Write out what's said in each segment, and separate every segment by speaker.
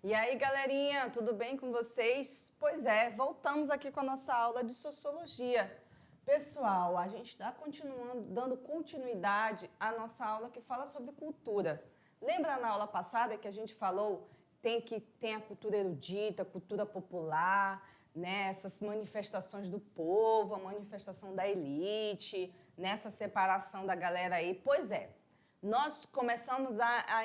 Speaker 1: E aí, galerinha, tudo bem com vocês? Pois é, voltamos aqui com a nossa aula de Sociologia. Pessoal, a gente está dando continuidade à nossa aula que fala sobre cultura. Lembra na aula passada que a gente falou tem a cultura erudita, a cultura popular, né? Essas manifestações do povo, a manifestação da elite, nessa separação da galera aí? Pois é, nós começamos a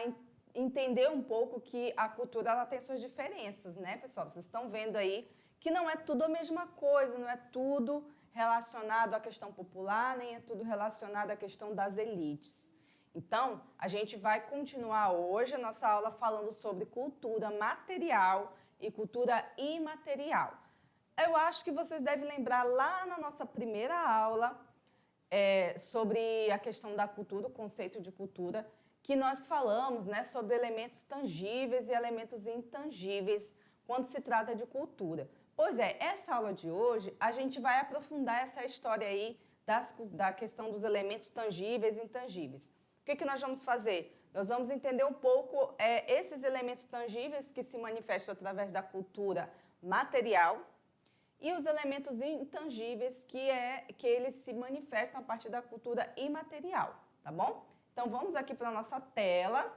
Speaker 1: entender um pouco que a cultura ela tem suas diferenças, né, pessoal? Vocês estão vendo aí que não é tudo a mesma coisa, não é tudo relacionado à questão popular, nem é tudo relacionado à questão das elites. Então, a gente vai continuar hoje a nossa aula falando sobre cultura material e cultura imaterial. Eu acho que vocês devem lembrar lá na nossa primeira aula sobre a questão da cultura, o conceito de cultura, que nós falamos, né, sobre elementos tangíveis e elementos intangíveis quando se trata de cultura. Pois é, essa aula de hoje a gente vai aprofundar essa história aí da questão dos elementos tangíveis e intangíveis. O que nós vamos fazer? Nós vamos entender um pouco esses elementos tangíveis que se manifestam através da cultura material e os elementos intangíveis que eles se manifestam a partir da cultura imaterial, tá bom? Então, vamos aqui para a nossa tela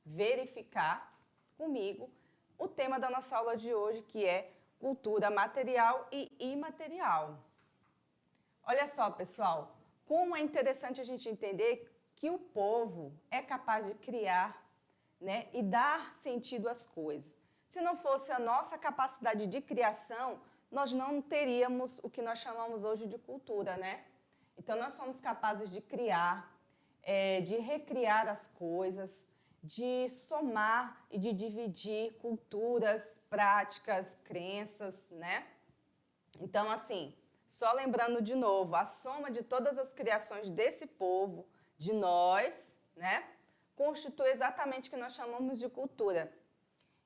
Speaker 1: verificar comigo o tema da nossa aula de hoje, que é cultura material e imaterial. Olha só, pessoal, como é interessante a gente entender que o povo é capaz de criar, né, e dar sentido às coisas. Se não fosse a nossa capacidade de criação, nós não teríamos o que nós chamamos hoje de cultura, né? Então, nós somos capazes de criar, de recriar as coisas, de somar e de dividir culturas, práticas, crenças, né? Então, assim, só lembrando de novo, a soma de todas as criações desse povo, de nós, né, constitui exatamente o que nós chamamos de cultura.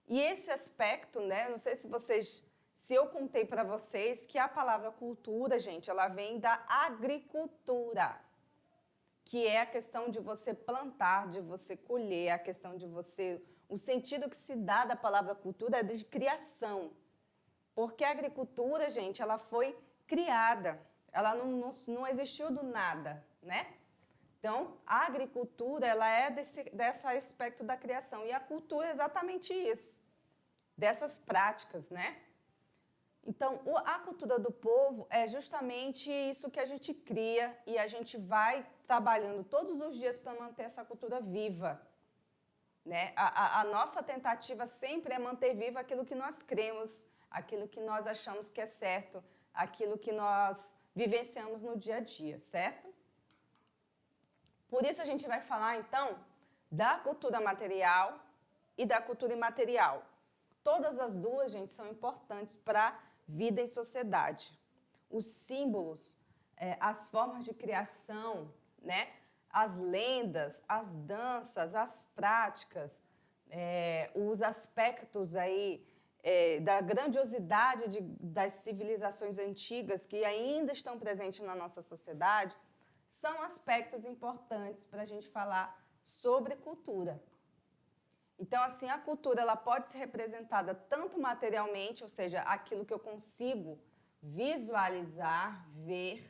Speaker 1: E esse aspecto, né, não sei se eu contei para vocês que a palavra cultura, gente, ela vem da agricultura, que é a questão de você plantar, de você colher, a questão de você... O sentido que se dá da palavra cultura é de criação. Porque a agricultura, gente, ela foi criada, ela não existiu do nada, né? Então, a agricultura, ela é desse aspecto da criação. E a cultura é exatamente isso, dessas práticas, né? Então, a cultura do povo é justamente isso que a gente cria e a gente vai trabalhando todos os dias para manter essa cultura viva, né? A nossa tentativa sempre é manter vivo aquilo que nós cremos, aquilo que nós achamos que é certo, aquilo que nós vivenciamos no dia a dia, certo? Por isso a gente vai falar, então, da cultura material e da cultura imaterial. Todas as duas, gente, são importantes para vida em sociedade. Os símbolos, as formas de criação, né? As lendas, as danças, as práticas, os aspectos aí da grandiosidade das civilizações antigas que ainda estão presentes na nossa sociedade, são aspectos importantes para a gente falar sobre cultura. Então, assim, a cultura ela pode ser representada tanto materialmente, ou seja, aquilo que eu consigo visualizar, ver,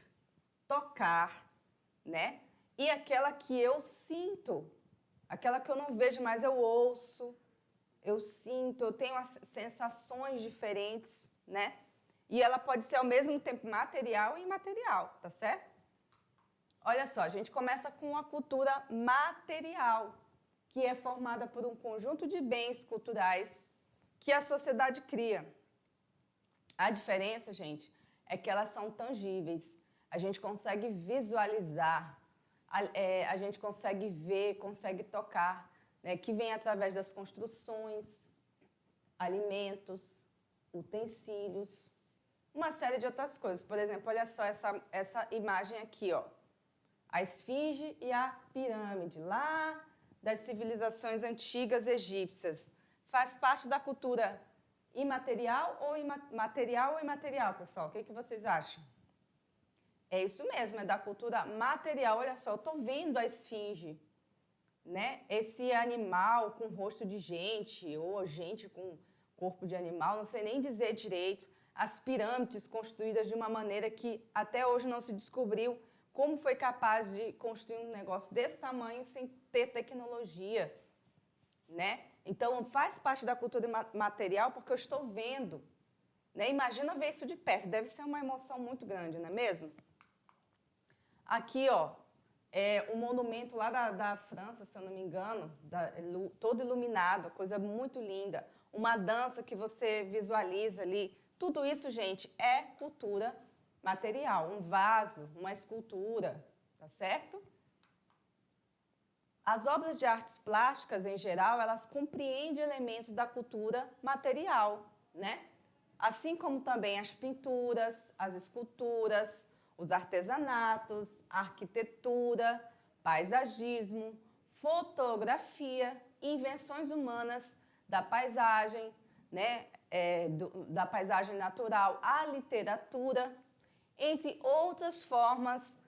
Speaker 1: tocar, né? E aquela que eu sinto, aquela que eu não vejo, mas eu ouço, eu sinto, eu tenho as sensações diferentes, né? E ela pode ser ao mesmo tempo material e imaterial, tá certo? Olha só, a gente começa com a cultura material, que é formada por um conjunto de bens culturais que a sociedade cria. A diferença, gente, é que elas são tangíveis. A gente consegue visualizar, a gente consegue ver, consegue tocar, né, que vem através das construções, alimentos, utensílios, uma série de outras coisas. Por exemplo, olha só essa imagem aqui, ó. A esfinge e a pirâmide, lá das civilizações antigas egípcias. Faz parte da cultura imaterial ou material ou imaterial, pessoal? O que vocês acham? É isso mesmo, é da cultura material. Olha só, eu estou vendo a esfinge. né, esse animal com rosto de gente ou gente com corpo de animal, não sei nem dizer direito, as pirâmides construídas de uma maneira que até hoje não se descobriu como foi capaz de construir um negócio desse tamanho sem ter tecnologia, né? Então, faz parte da cultura material porque eu estou vendo, né? Imagina ver isso de perto, deve ser uma emoção muito grande, não é mesmo? Aqui, ó, é um monumento lá da França, se eu não me engano, todo iluminado, coisa muito linda. Uma dança que você visualiza ali. Tudo isso, gente, é cultura material. Um vaso, uma escultura, tá certo? As obras de artes plásticas, em geral, elas compreendem elementos da cultura material, né? Assim como também as pinturas, as esculturas, os artesanatos, a arquitetura, paisagismo, fotografia, invenções humanas da paisagem, né? Da paisagem natural, a literatura, entre outras formas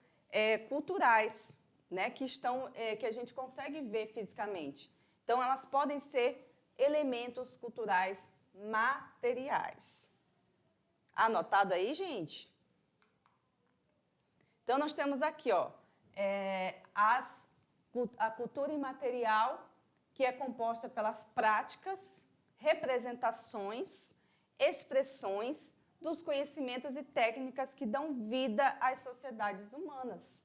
Speaker 1: culturais, né, que a gente consegue ver fisicamente. Então, elas podem ser elementos culturais materiais. Anotado aí, gente? Então, nós temos aqui, ó, a cultura imaterial, que é composta pelas práticas, representações, expressões dos conhecimentos e técnicas que dão vida às sociedades humanas.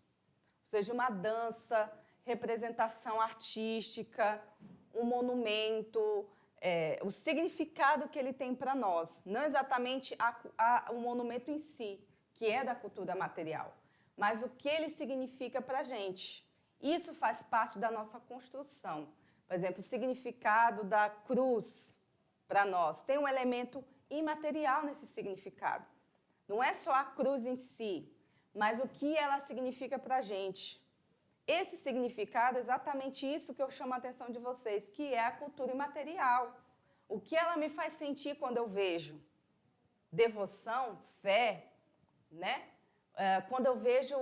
Speaker 1: Ou seja, uma dança, representação artística, um monumento, o significado que ele tem para nós, não exatamente o monumento em si, que é da cultura material, mas o que ele significa para a gente. Isso faz parte da nossa construção. Por exemplo, o significado da cruz para nós tem um elemento imaterial nesse significado. Não é só a cruz em si, mas o que ela significa para a gente. Esse significado é exatamente isso que eu chamo a atenção de vocês, que é a cultura imaterial. O que ela me faz sentir quando eu vejo devoção, fé, né? Quando eu vejo,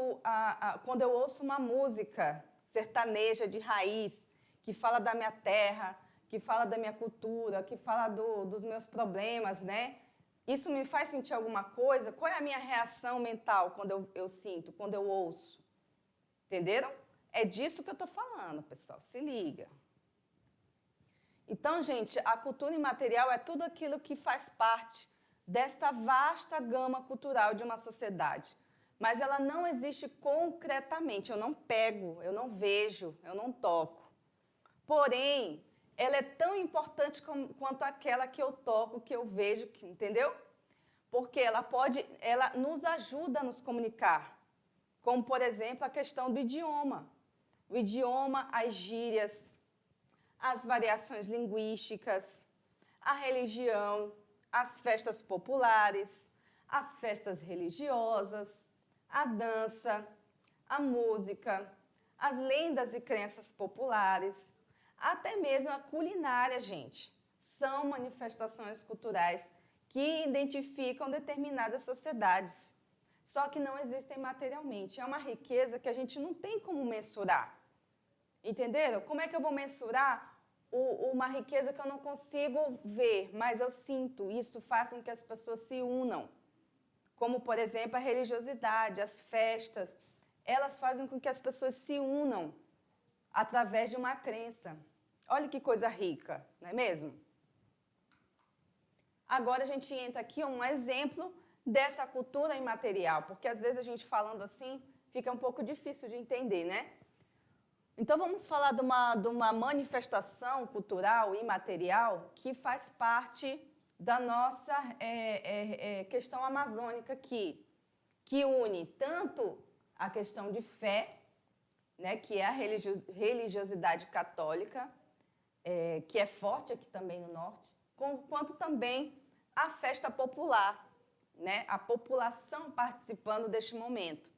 Speaker 1: quando eu ouço uma música sertaneja de raiz, que fala da minha terra, que fala da minha cultura, que fala dos meus problemas, né? Isso me faz sentir alguma coisa? Qual é a minha reação mental quando eu sinto, quando eu ouço? Entenderam? É disso que eu estou falando, pessoal. Se liga. Então, gente, a cultura imaterial é tudo aquilo que faz parte desta vasta gama cultural de uma sociedade. Mas ela não existe concretamente. Eu não pego, eu não vejo, eu não toco. Porém, ela é tão importante quanto aquela que eu toco, que eu vejo, entendeu? Porque ela nos ajuda a nos comunicar. Como, por exemplo, a questão do idioma. O idioma, as gírias, as variações linguísticas, a religião, as festas populares, as festas religiosas, a dança, a música, as lendas e crenças populares, até mesmo a culinária, gente. São manifestações culturais que identificam determinadas sociedades, só que não existem materialmente. É uma riqueza que a gente não tem como mensurar. Entenderam? Como é que eu vou mensurar uma riqueza que eu não consigo ver, mas eu sinto? Isso faz com que as pessoas se unam. Como, por exemplo, a religiosidade, as festas, elas fazem com que as pessoas se unam através de uma crença. Olha que coisa rica, não é mesmo? Agora a gente entra aqui um exemplo dessa cultura imaterial, porque às vezes a gente falando assim fica um pouco difícil de entender, né? Então vamos falar de uma manifestação cultural imaterial que faz parte da nossa questão amazônica aqui, que une tanto a questão de fé, né, que é a religiosidade católica, que é forte aqui também no norte, quanto também a festa popular, né, a população participando deste momento.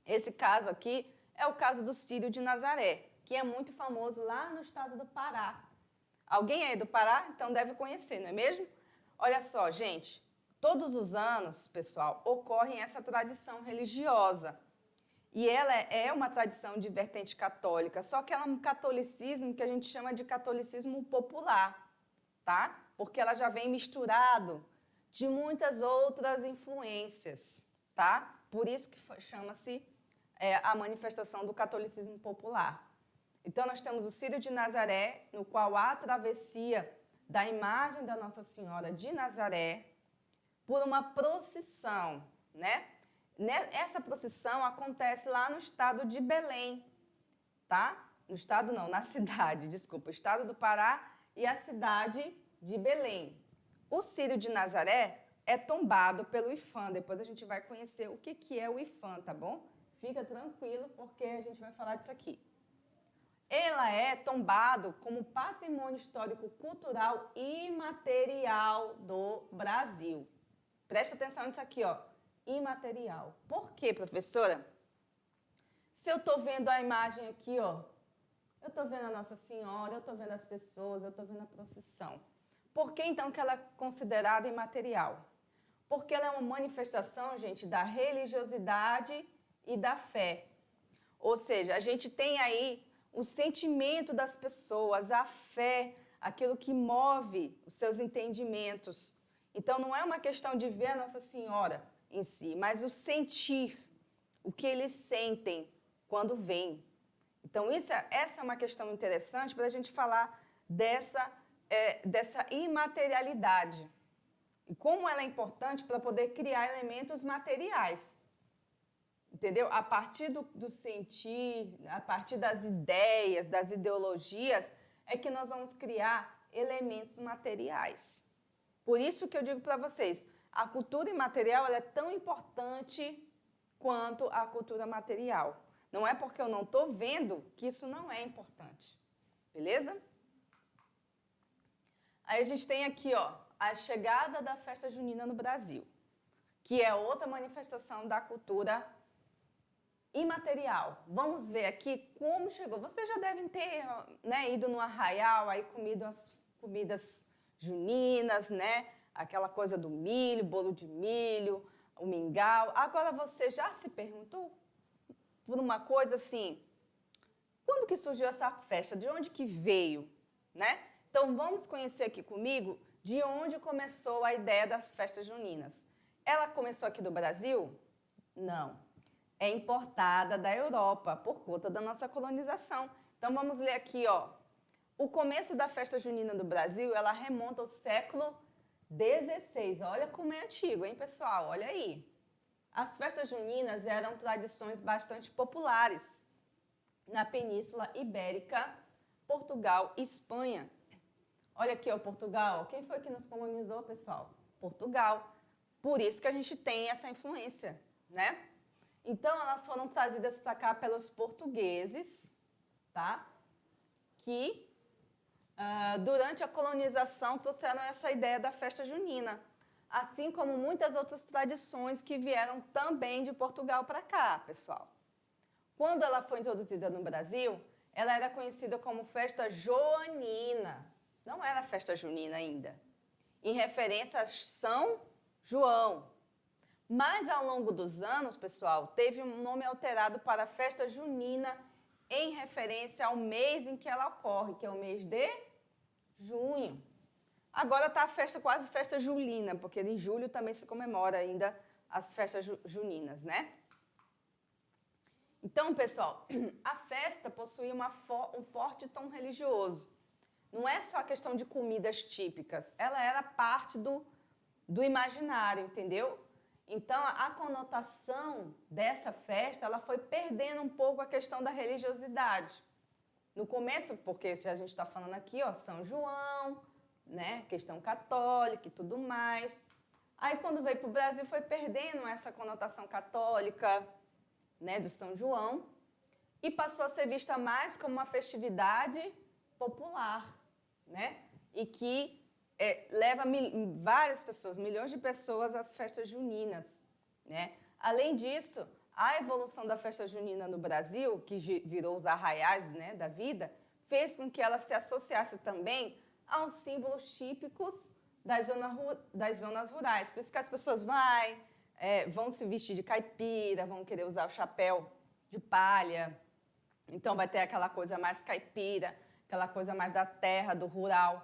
Speaker 1: Esse caso aqui é o caso do Círio de Nazaré, que é muito famoso lá no estado do Pará. Alguém aí do Pará, então, deve conhecer, não é mesmo? Olha só, gente, todos os anos, pessoal, ocorre essa tradição religiosa. E ela é uma tradição de vertente católica, só que ela é um catolicismo que a gente chama de catolicismo popular, tá? Porque ela já vem misturado de muitas outras influências, tá? Por isso que chama-se a manifestação do catolicismo popular. Então, nós temos o Círio de Nazaré, no qual há a travessia da imagem da Nossa Senhora de Nazaré por uma procissão, né? Essa procissão acontece lá no estado de Belém, tá? No estado não, na cidade, desculpa, o estado do Pará e a cidade de Belém. O Círio de Nazaré é tombado pelo IPHAN, depois a gente vai conhecer o que é o IPHAN, tá bom? Fica tranquilo, porque a gente vai falar disso aqui. Ela é tombado como patrimônio histórico cultural imaterial do Brasil. Presta atenção nisso aqui, ó. Imaterial. Por quê, professora? Se eu estou vendo a imagem aqui, ó, eu estou vendo a Nossa Senhora, eu estou vendo as pessoas, eu estou vendo a procissão. Por que, então, que ela é considerada imaterial? Porque ela é uma manifestação, gente, da religiosidade e da fé. Ou seja, a gente tem aí o sentimento das pessoas, a fé, aquilo que move os seus entendimentos. Então, não é uma questão de ver a Nossa Senhora em si, mas o sentir, o que eles sentem quando veem. Então, essa é uma questão interessante para a gente falar dessa imaterialidade. E como ela é importante para poder criar elementos materiais. Entendeu? A partir do sentir, a partir das ideias, das ideologias, é que nós vamos criar elementos materiais. Por isso que eu digo para vocês, a cultura imaterial ela é tão importante quanto a cultura material. Não é porque eu não estou vendo que isso não é importante. Beleza? Aí a gente tem aqui, ó, a chegada da festa junina no Brasil, que é outra manifestação da cultura imaterial. Vamos ver aqui como chegou. Vocês já devem ter, né, ido no arraial, aí comido as comidas juninas, né? Aquela coisa do milho, bolo de milho, o mingau. Agora você já se perguntou por uma coisa assim, quando que surgiu essa festa? De onde que veio, né? Então vamos conhecer aqui comigo de onde começou a ideia das festas juninas. Ela começou aqui do Brasil? Não. É importada da Europa por conta da nossa colonização. Então vamos ler aqui, ó. O começo da festa junina do Brasil, ela remonta ao século XVI. Olha como é antigo, hein, pessoal? Olha aí. As festas juninas eram tradições bastante populares na Península Ibérica, Portugal e Espanha. Olha aqui, ó, Portugal. Quem foi que nos colonizou, pessoal? Portugal. Por isso que a gente tem essa influência, né? Então, elas foram trazidas para cá pelos portugueses, tá? Que, durante a colonização, trouxeram essa ideia da festa junina, assim como muitas outras tradições que vieram também de Portugal para cá, pessoal. Quando ela foi introduzida no Brasil, ela era conhecida como festa joanina, não era festa junina ainda, em referência a São João. Mas, ao longo dos anos, pessoal, teve um nome alterado para festa junina em referência ao mês em que ela ocorre, que é o mês de junho. Agora está a festa, quase festa julina, porque em julho também se comemora ainda as festas juninas, né? Então, pessoal, a festa possuía um forte tom religioso. Não é só a questão de comidas típicas, ela era parte do imaginário, entendeu? Então, a conotação dessa festa, ela foi perdendo um pouco a questão da religiosidade. No começo, porque se a gente está falando aqui, ó, São João, né, questão católica e tudo mais. Aí, quando veio para o Brasil, foi perdendo essa conotação católica, né, do São João, e passou a ser vista mais como uma festividade popular, né, e que leva várias pessoas, milhões de pessoas às festas juninas, né? Além disso, a evolução da festa junina no Brasil, que virou os arraiais, né, da vida, fez com que ela se associasse também aos símbolos típicos das zonas rurais. Por isso que as pessoas vão se vestir de caipira, vão querer usar o chapéu de palha. Então, vai ter aquela coisa mais caipira, aquela coisa mais da terra, do rural.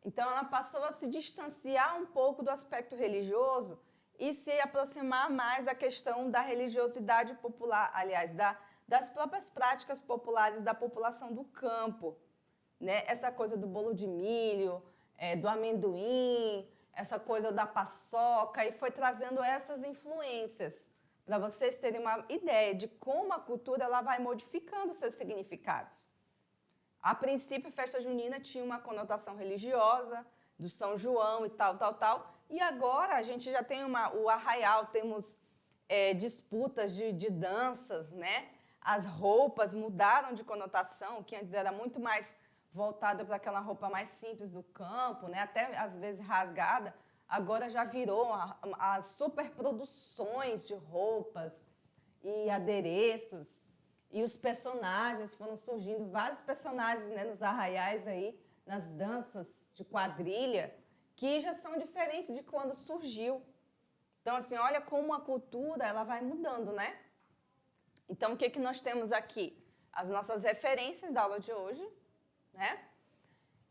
Speaker 1: Então, ela passou a se distanciar um pouco do aspecto religioso e se aproximar mais da questão da religiosidade popular, aliás, das próprias práticas populares da população do campo, né? Essa coisa do bolo de milho, do amendoim, essa coisa da paçoca, e foi trazendo essas influências para vocês terem uma ideia de como a cultura ela vai modificando seus significados. A princípio, a festa junina tinha uma conotação religiosa, do São João e tal. E agora a gente já tem o arraial, temos disputas de danças, né? As roupas mudaram de conotação, que antes era muito mais voltada para aquela roupa mais simples do campo, né? Até às vezes rasgada. Agora já virou as superproduções de roupas e adereços. E os personagens foram surgindo, vários personagens, né, nos arraiais aí, nas danças de quadrilha, que já são diferentes de quando surgiu. Então, assim, olha como a cultura ela vai mudando, né? Então, o que nós temos aqui? As nossas referências da aula de hoje, né?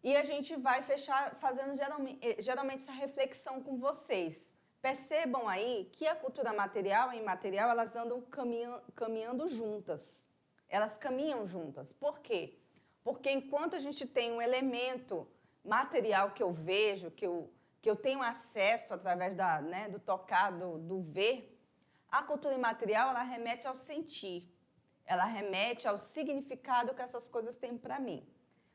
Speaker 1: E a gente vai fechar fazendo geralmente essa reflexão com vocês. Percebam aí que a cultura material e imaterial, elas andam caminhando juntas. Elas caminham juntas. Por quê? Porque enquanto a gente tem um elemento material que eu vejo, que eu tenho acesso através do tocar, do ver, a cultura imaterial, ela remete ao sentir. Ela remete ao significado que essas coisas têm para mim.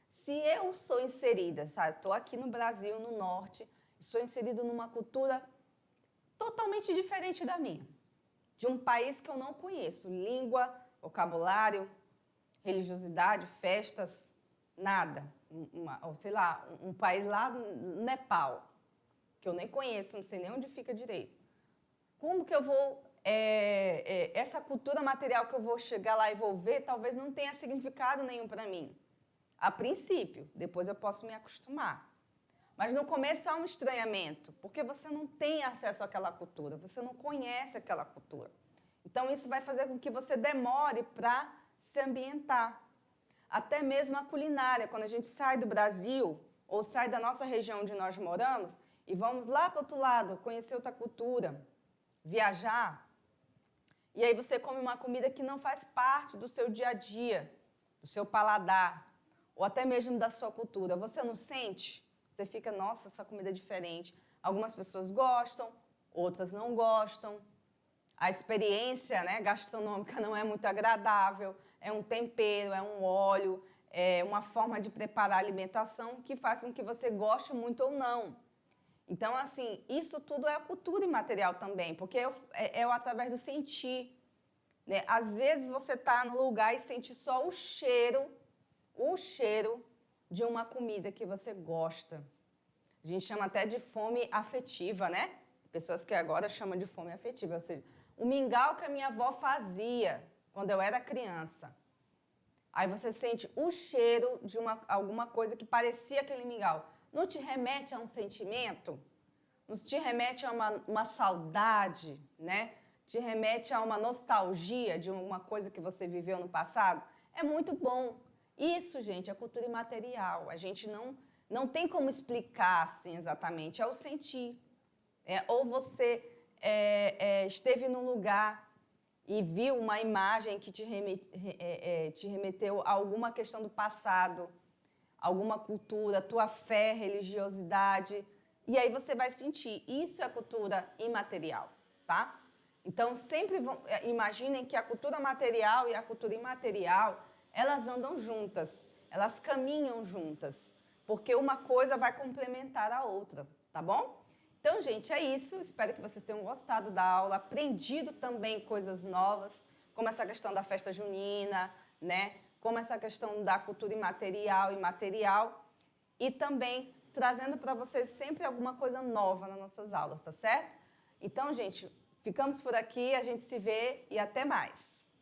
Speaker 1: Se eu sou inserida, sabe, estou aqui no Brasil, no Norte, sou inserido numa cultura totalmente diferente da minha, de um país que eu não conheço, língua, vocabulário, religiosidade, festas, nada, sei lá, um país lá no Nepal, que eu nem conheço, não sei nem onde fica direito. Como que eu vou, essa cultura material que eu vou chegar lá e vou ver, talvez não tenha significado nenhum para mim. A princípio, depois eu posso me acostumar. Mas no começo há um estranhamento, porque você não tem acesso àquela cultura, você não conhece aquela cultura. Então isso vai fazer com que você demore para se ambientar. Até mesmo a culinária, quando a gente sai do Brasil ou sai da nossa região onde nós moramos e vamos lá para o outro lado, conhecer outra cultura, viajar, e aí você come uma comida que não faz parte do seu dia a dia, do seu paladar, ou até mesmo da sua cultura, você não sente? Você fica, nossa, essa comida é diferente. Algumas pessoas gostam, outras não gostam. A experiência, né, gastronômica não é muito agradável, é um tempero, é um óleo, é uma forma de preparar a alimentação que faz com que você goste muito ou não. Então, assim, isso tudo é a cultura imaterial também, porque é através do sentir. Né? Às vezes você está no lugar e sente só o cheiro de uma comida que você gosta. A gente chama até de fome afetiva, né? Pessoas que agora chamam de fome afetiva, ou seja, o mingau que a minha avó fazia quando eu era criança. Aí você sente o cheiro de alguma coisa que parecia aquele mingau. Não te remete a um sentimento? Não te remete a uma saudade, né? Te remete a uma nostalgia de uma coisa que você viveu no passado? É muito bom. Isso, gente, é cultura imaterial. A gente não tem como explicar assim exatamente, é o sentir. Ou você esteve num lugar e viu uma imagem que te remeteu a alguma questão do passado, alguma cultura, tua fé, religiosidade, e aí você vai sentir. Isso é a cultura imaterial, tá? Então, sempre imaginem que a cultura material e a cultura imaterial, elas andam juntas, elas caminham juntas, porque uma coisa vai complementar a outra, tá bom? Então, gente, é isso. Espero que vocês tenham gostado da aula, aprendido também coisas novas, como essa questão da festa junina, né? Como essa questão da cultura imaterial e material, e também trazendo para vocês sempre alguma coisa nova nas nossas aulas, tá certo? Então, gente, ficamos por aqui, a gente se vê e até mais!